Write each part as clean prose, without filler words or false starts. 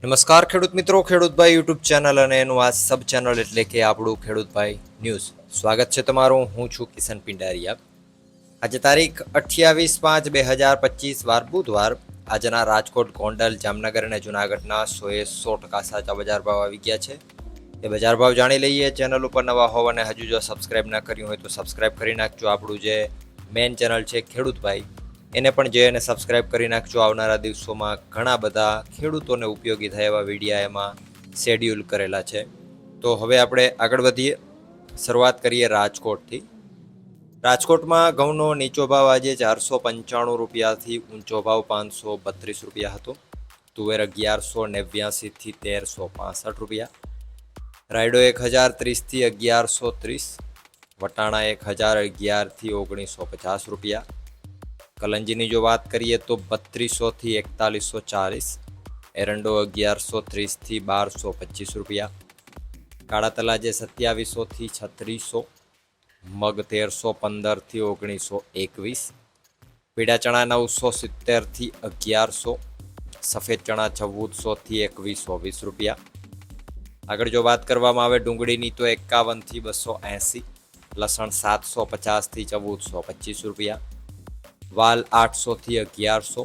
નમસ્કાર ખેડૂત મિત્રો, ખેડૂતભાઈ યુટ્યુબ ચેનલ અને એનું આ સબ ચેનલ એટલે કે આપણું ખેડૂતભાઈ ન્યૂઝ. સ્વાગત છે તમારું. હું છું કિશન પિંડારિયા. આજે તારીખ 28/5/2025 વાર બુધવાર. આજના રાજકોટ, ગોંડલ, જામનગર અને જુનાગઢના 100% સાચા બજાર ભાવ આવી ગયા છે. એ બજાર ભાવ જાણી લઈએ. ચેનલ ઉપર નવા હોવ અને હજુ જો સબસ્ક્રાઇબ ના કર્યું હોય તો સબસ્ક્રાઇબ કરી નાખજો. આપણું જે મેઇન ચેનલ છે ખેડૂતભાઈ, એને પણ જઈને સબસ્ક્રાઇબ કરી નાખજો. આવનારા દિવસોમાં ઘણા બધા ખેડૂતોને ઉપયોગી થાય એવા વિડીયા એમાં શેડ્યુલ કરેલા છે. તો હવે આપણે આગળ વધીએ. શરૂઆત કરીએ રાજકોટથી. રાજકોટમાં ઘઉંનો નીચો ભાવ આજે 495 રૂપિયાથી ઊંચો ભાવ 532 રૂપિયા હતો. તુવેર 1189થી 1365 રૂપિયા. રાયડો 1030થી 1130. વટાણા 1011થી 1950 રૂપિયા. કલંજીની જો વાત કરીએ તો 3200થી 4140. એરંડો 1130થી 1225 રૂપિયા. કાળા તલાજે 2700થી 3600. મગ 1315થી 1921. પીળા ચણા 970થી 1100. સફેદ ચણા 1400થી 2120 રૂપિયા. આગળ જો વાત કરવામાં આવે ડુંગળીની તો 51થી 280. લસણ 750થી 1425 રૂપિયા. વાલ 800થી 1100.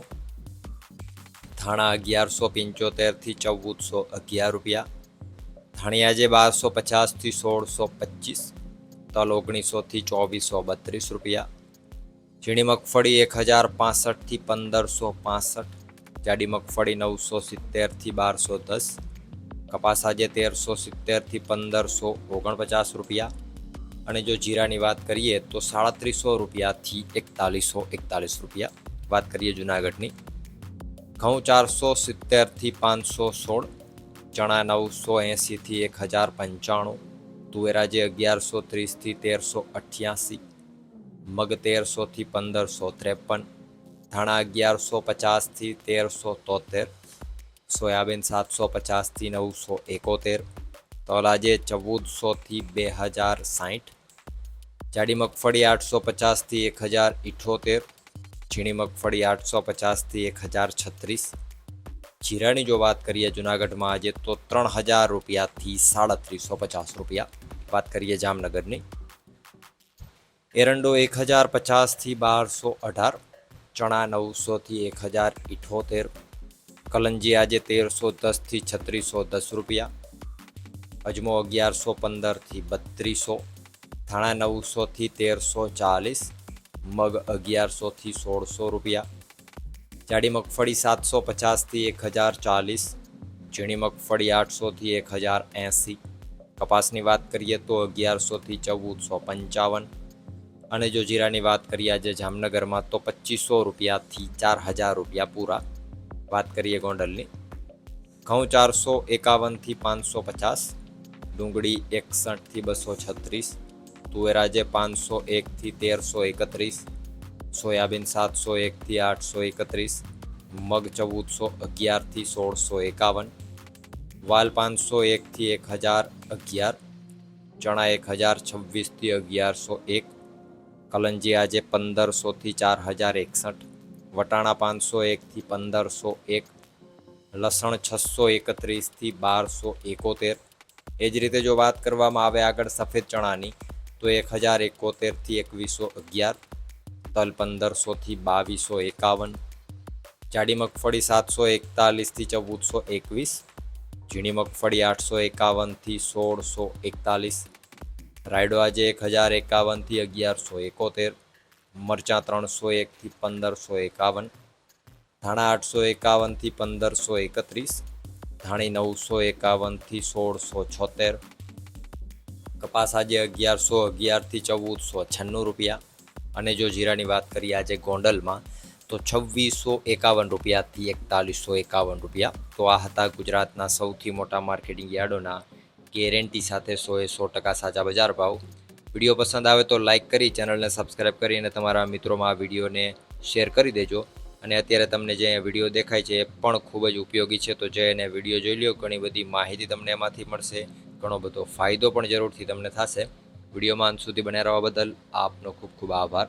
ધાણા 1175થી 1411 રૂપિયા. ધાણિયા જે 1250થી 1625. તલ 1900થી 2432 રૂપિયા. ઝીણી મગફળી 1065થી 1565. જાડી મગફળી 970થી 1210. કપાસ આજે 1370થી 1549 રૂપિયા. અને જો જીરાની વાત કરીએ તો 3700 રૂપિયાથી 4141 રૂપિયા. વાત કરીએ જુનાગઢની. ઘઉં 470થી 516. ચણા 980થી 1095. તુવેરાજે 1130થી 1388. મગ 1300થી 1553. ધાણા 1150થી 1373. સોયાબીન 750થી 971. તલ આજે 1400થી 2060. જાડી મગફળી 850થી 1078. ઝીણી મગફળી 850થી 1036. જીરાની જો વાત કરીએ જુનાગઢમાં આજે તો 3000 રૂપિયાથી 3750 રૂપિયા. વાત કરીએ જામનગરની. એરંડો 1050થી 1218. ચણા 900થી 1078. કલંજી આજે 1310થી 3610 રૂપિયા. અજમો 1115થી 3200. ધાણા 900થી 1340. મગ 1100થી 1600 રૂપિયા. જાડી મગફળી 750થી 1040. ઝીણી મગફળી 800થી 1080. કપાસની વાત કરીએ તો 1100થી 1455. અને જો જીરાની વાત કરીએ આજે જામનગરમાં તો 2500 રૂપિયાથી 4000 રૂપિયા પૂરા. વાત કરીએ ગોંડલની. ઘઉં 451થી 550. ડુંગળી 61થી 236. તુવેરાજે 501થી 1331. સોયાબીન 701થી 831. મગ 1411થી 1651. વાલ 501થી 1011. ચણા 1026થી 1101. કલંજી આજે 1500થી 4061. વટાણા 501થી 1501. લસણ 631થી 1271. એ જ રીતે જો વાત કરવામાં આવે આગળ સફેદ ચણાની તો 1071થી 2111. તલ 1500થી 2251. જાડી મગફળી 741થી 1421. ઝીણી મગફળી 851થી 1641. રાયડો આજે 1051થી 1171. મરચાં 301થી 1551. ધાણા 851થી 1531. ધાણી 951થી 1676. કપાસ આજે 1111થી 1496 રૂપિયા. અને જો જીરાની વાત કરીએ આજે ગોંડલમાં તો 2651 રૂપિયાથી 4151 રૂપિયા. તો આ હતા ગુજરાતના સૌથી મોટા માર્કેટિંગ યાર્ડોના ગેરંટી સાથે 100% સાચા બજાર ભાવ. વિડીયો પસંદ આવે તો લાઇક કરી, ચેનલને સબસ્ક્રાઈબ કરી અને તમારા મિત્રોમાં આ વિડીયોને શેર કરી દેજો. અને અત્યારે તમને જે વિડીયો દેખાય છે એ પણ ખૂબ જ ઉપયોગી છે, તો જઈને વિડીયો જોઈ લો. ઘણી બધી માહિતી તમને એમાંથી મળશે. ઘણો બધો ફાયદો પણ જરૂરથી તમને થશે. વિડીયોમાં અંત સુધી બન્યા રહેવા બદલ આપનો ખૂબ ખૂબ આભાર.